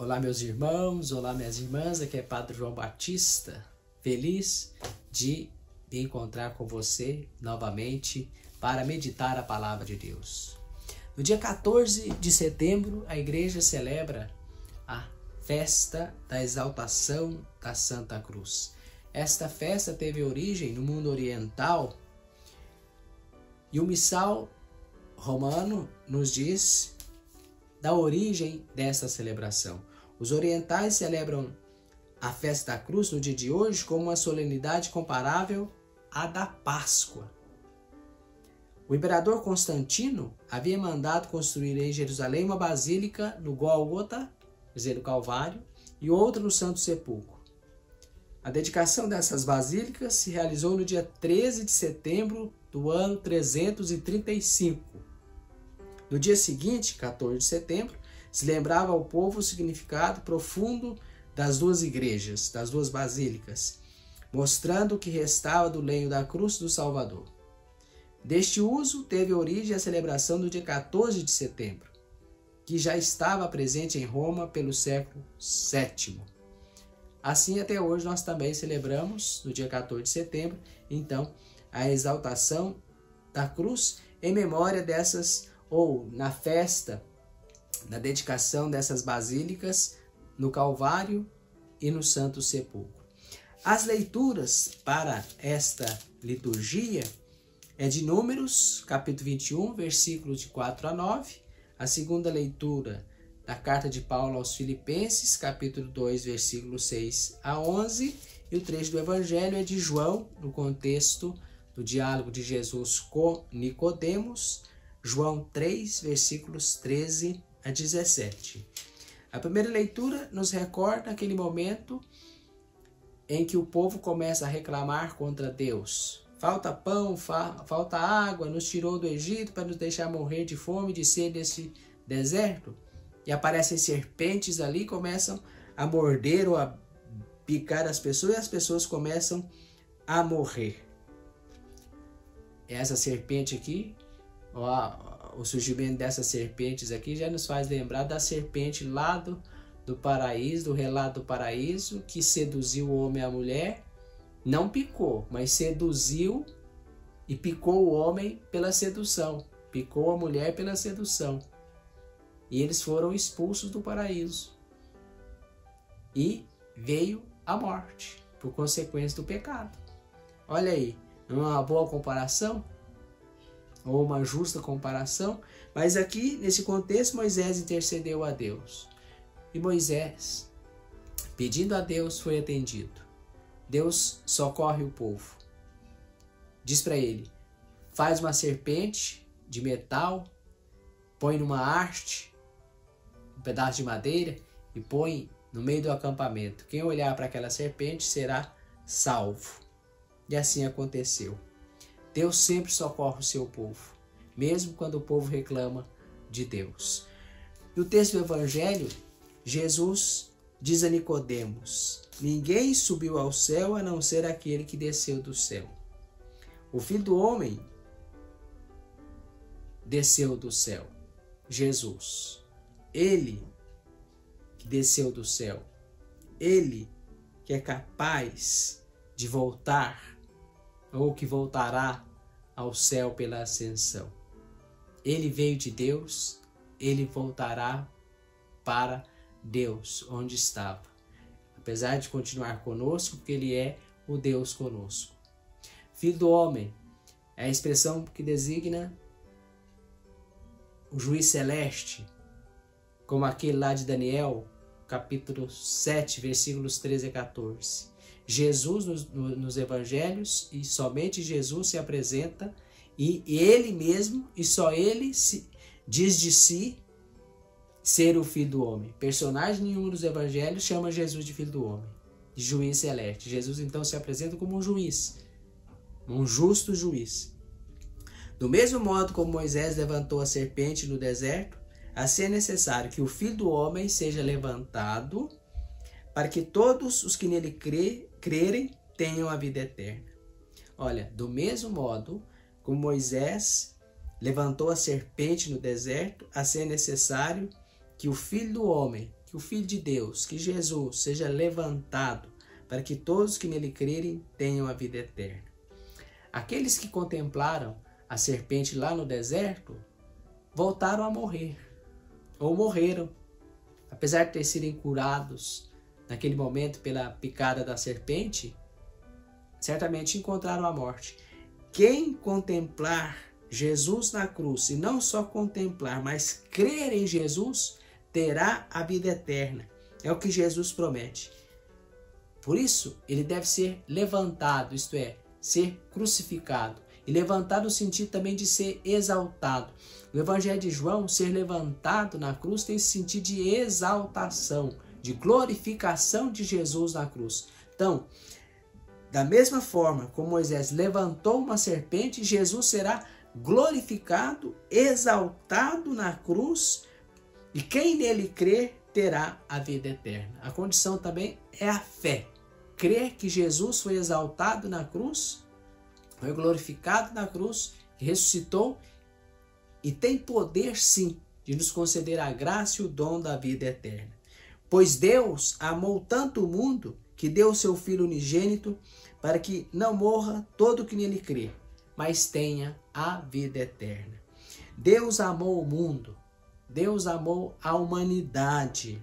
Olá, meus irmãos, olá, minhas irmãs, aqui é Padre João Batista, feliz de me encontrar com você novamente para meditar a Palavra de Deus. No dia 14 de setembro, a Igreja celebra a festa da exaltação da Santa Cruz. Esta festa teve origem no mundo oriental e o missal romano nos diz da origem dessa celebração. Os orientais celebram a festa da cruz no dia de hoje como uma solenidade comparável à da Páscoa. O imperador Constantino havia mandado construir em Jerusalém uma basílica no Gólgota, quer dizer, no Calvário, e outra no Santo Sepulcro. A dedicação dessas basílicas se realizou no dia 13 de setembro do ano 335. No dia seguinte, 14 de setembro, se lembrava ao povo o significado profundo das duas igrejas, das duas basílicas, mostrando o que restava do lenho da cruz do Salvador. Deste uso teve origem a celebração do dia 14 de setembro, que já estava presente em Roma pelo século VII. Assim, até hoje, nós também celebramos, no dia 14 de setembro, então, a exaltação da cruz em memória dessas, ou na festa, na dedicação dessas basílicas no Calvário e no Santo Sepulcro. As leituras para esta liturgia é de Números, capítulo 21, versículos de 4 a 9, a segunda leitura da carta de Paulo aos Filipenses, capítulo 2, versículos 6 a 11, e o trecho do Evangelho é de João, no contexto do diálogo de Jesus com Nicodemos, João 3, versículos 13 a 17. A primeira leitura nos recorda aquele momento em que o povo começa a reclamar contra Deus. Falta pão, falta água, nos tirou do Egito para nos deixar morrer de fome e de sede nesse deserto. E aparecem serpentes ali, começam a morder ou a picar as pessoas e as pessoas começam a morrer. Essa serpente aqui, o surgimento dessas serpentes aqui já nos faz lembrar da serpente lá do paraíso, do relato do paraíso, que seduziu o homem e a mulher, não picou, mas seduziu e picou o homem pela sedução, picou a mulher pela sedução. E eles foram expulsos do paraíso. E veio a morte, por consequência do pecado. Olha aí, não é uma boa comparação? Ou uma justa comparação? Mas aqui, nesse contexto, Moisés intercedeu a Deus. E Moisés, pedindo a Deus, foi atendido. Deus socorre o povo. Diz para ele, faz uma serpente de metal, põe numa haste, um pedaço de madeira e põe no meio do acampamento. Quem olhar para aquela serpente será salvo. E assim aconteceu. Deus sempre socorre o seu povo, mesmo quando o povo reclama de Deus. No texto do Evangelho, Jesus diz a Nicodemos, ninguém subiu ao céu a não ser aquele que desceu do céu. O Filho do Homem desceu do céu, Jesus. Ele que desceu do céu, ele que é capaz de voltar, ou que voltará ao céu pela ascensão. Ele veio de Deus, ele voltará para Deus, onde estava. Apesar de continuar conosco, porque ele é o Deus conosco. Filho do homem é a expressão que designa o juiz celeste, como aquele lá de Daniel, capítulo 7, versículos 13 a 14. Jesus nos evangelhos, e somente Jesus se apresenta, e ele mesmo, e só ele diz de si ser o Filho do Homem. Personagem nenhum dos evangelhos chama Jesus de Filho do Homem, de juiz celeste. Jesus então se apresenta como um juiz, um justo juiz. Do mesmo modo como Moisés levantou a serpente no deserto, assim é necessário que o Filho do Homem seja levantado, para que todos os que nele crerem tenham a vida eterna. Olha, do mesmo modo como Moisés levantou a serpente no deserto, assim é necessário que o Filho do Homem, que o Filho de Deus, que Jesus, seja levantado para que todos que nele crerem tenham a vida eterna. Aqueles que contemplaram a serpente lá no deserto voltaram a morrer, ou morreram, apesar de ter sido curados naquele momento pela picada da serpente, certamente encontraram a morte. Quem contemplar Jesus na cruz, e não só contemplar, mas crer em Jesus, terá a vida eterna. É o que Jesus promete. Por isso, ele deve ser levantado, isto é, ser crucificado. E levantado no sentido também de ser exaltado. No Evangelho de João, ser levantado na cruz tem esse sentido de exaltação, de glorificação de Jesus na cruz. Então, da mesma forma como Moisés levantou uma serpente, Jesus será glorificado, exaltado na cruz, e quem nele crer terá a vida eterna. A condição também é a fé. Crer que Jesus foi exaltado na cruz, foi glorificado na cruz, ressuscitou e tem poder sim de nos conceder a graça e o dom da vida eterna. Pois Deus amou tanto o mundo que deu o seu Filho unigênito para que não morra todo que nele crê, mas tenha a vida eterna. Deus amou o mundo, Deus amou a humanidade.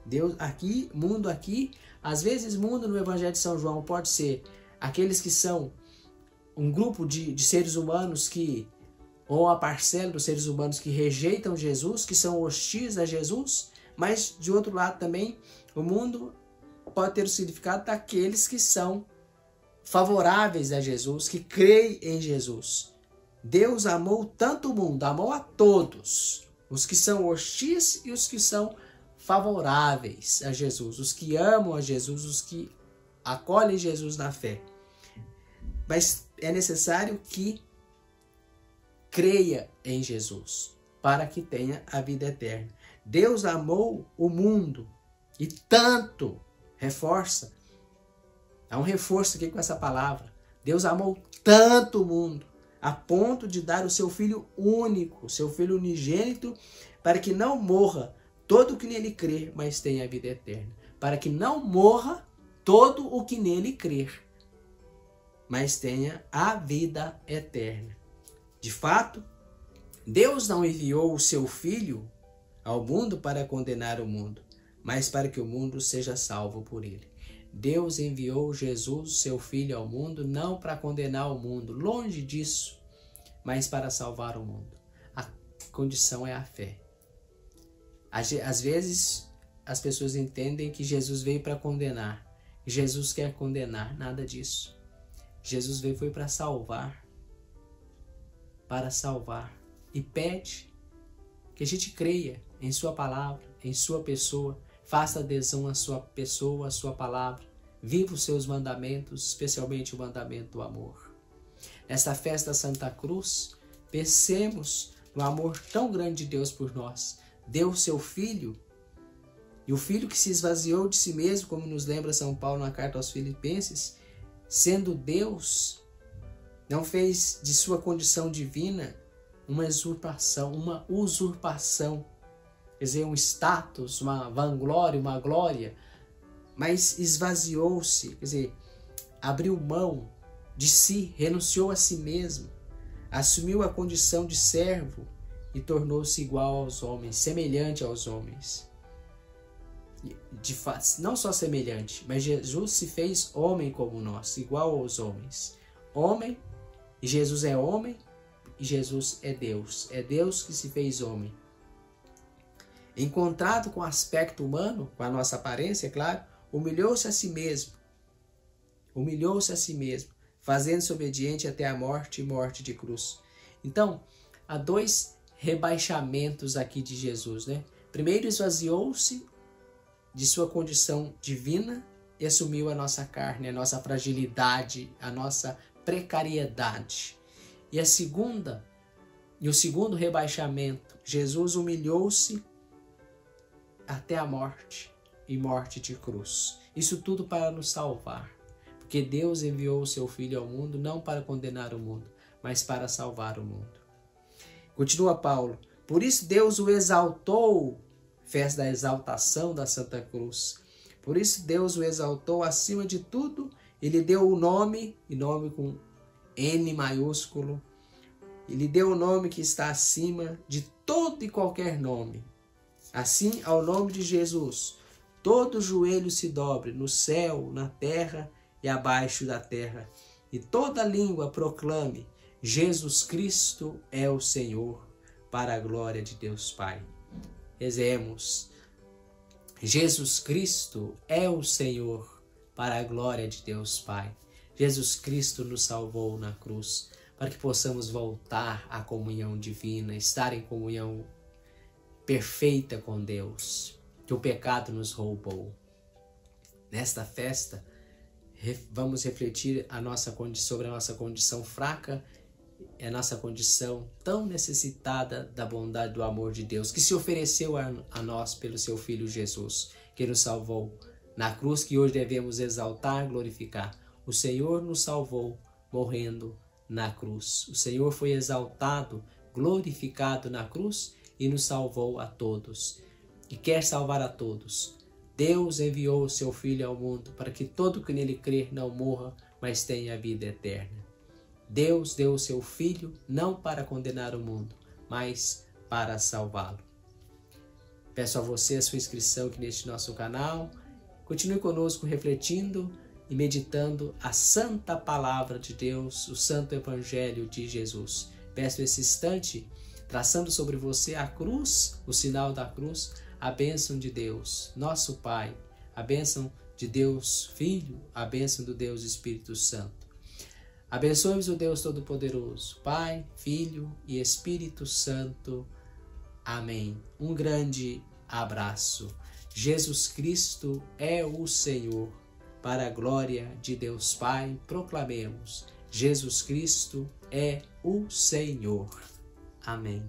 Deus aqui, mundo aqui, às vezes mundo no Evangelho de São João pode ser aqueles que são um grupo de seres humanos que, ou a parcela dos seres humanos que rejeitam Jesus, que são hostis a Jesus, mas de outro lado também o mundo pode ter o significado daqueles que são favoráveis a Jesus, que creem em Jesus. Deus amou tanto o mundo, amou a todos, os que são hostis e os que são favoráveis a Jesus, os que amam a Jesus, os que acolhem Jesus na fé. Mas é necessário que creia em Jesus para que tenha a vida eterna. Deus amou o mundo e tanto, reforça, há um reforço aqui com essa palavra. Deus amou tanto o mundo a ponto de dar o seu Filho único, seu Filho unigênito, para que não morra todo o que nele crer, mas tenha a vida eterna. Para que não morra todo o que nele crer, mas tenha a vida eterna. De fato, Deus não enviou o seu Filho ao mundo para condenar o mundo, mas para que o mundo seja salvo por ele. Deus enviou Jesus, seu Filho, ao mundo, não para condenar o mundo, longe disso, mas para salvar o mundo. A condição é a fé. Às vezes, as pessoas entendem que Jesus veio para condenar. Jesus quer condenar, nada disso. Jesus veio foi para salvar. Para salvar. E pede que a gente creia em sua palavra, em sua pessoa, faça adesão à sua pessoa, à sua palavra, viva os seus mandamentos, especialmente o mandamento do amor. Nesta festa da Santa Cruz, pensemos no amor tão grande de Deus por nós. Deu o seu Filho, e o Filho que se esvaziou de si mesmo, como nos lembra São Paulo na carta aos Filipenses, sendo Deus, não fez de sua condição divina uma usurpação, quer dizer, um status, uma vanglória, uma glória, mas esvaziou-se, quer dizer, abriu mão de si, renunciou a si mesmo, assumiu a condição de servo e tornou-se igual aos homens, semelhante aos homens. De fato, não só semelhante, mas Jesus se fez homem como nós, igual aos homens. Homem, e Jesus é homem, e Jesus é Deus. É Deus que se fez homem. Encontrado com o aspecto humano, com a nossa aparência, é claro, humilhou-se a si mesmo. Humilhou-se a si mesmo, fazendo-se obediente até a morte e morte de cruz. Então, há dois rebaixamentos aqui de Jesus, né? Primeiro, esvaziou-se de sua condição divina e assumiu a nossa carne, a nossa fragilidade, a nossa precariedade. E o segundo rebaixamento, Jesus humilhou-se até a morte e morte de cruz. Isso tudo para nos salvar, porque Deus enviou o seu Filho ao mundo não para condenar o mundo, mas para salvar o mundo. Continua Paulo. Por isso Deus o exaltou festa da exaltação da Santa Cruz. Por isso Deus o exaltou acima de tudo e lhe deu o nome, e nome com N maiúsculo, e lhe deu o nome que está acima de todo e qualquer nome. Assim, ao nome de Jesus, todo joelho se dobre no céu, na terra e abaixo da terra, e toda língua proclame: Jesus Cristo é o Senhor, para a glória de Deus Pai. Rezemos. Jesus Cristo é o Senhor, para a glória de Deus Pai. Jesus Cristo nos salvou na cruz, para que possamos voltar à comunhão divina, estar em comunhão perfeita com Deus, que o pecado nos roubou. Nesta festa, vamos refletir sobre a nossa condição fraca, a nossa condição tão necessitada da bondade do amor de Deus, que se ofereceu a nós pelo seu Filho Jesus, que nos salvou na cruz, que hoje devemos exaltar, glorificar. O Senhor nos salvou morrendo na cruz. O Senhor foi exaltado, glorificado na cruz e nos salvou a todos. E quer salvar a todos. Deus enviou o seu Filho ao mundo para que todo que nele crer não morra, mas tenha a vida eterna. Deus deu o seu Filho não para condenar o mundo, mas para salvá-lo. Peço a você a sua inscrição aqui neste nosso canal. Continue conosco refletindo e meditando a santa palavra de Deus, o santo evangelho de Jesus. Peço esse instante, traçando sobre você a cruz, o sinal da cruz, a bênção de Deus, nosso Pai, a bênção de Deus Filho, a bênção do Deus Espírito Santo. Abençoe-vos o Deus Todo-Poderoso, Pai, Filho e Espírito Santo. Amém. Um grande abraço. Jesus Cristo é o Senhor. Para a glória de Deus Pai, proclamemos: Jesus Cristo é o Senhor. Amém.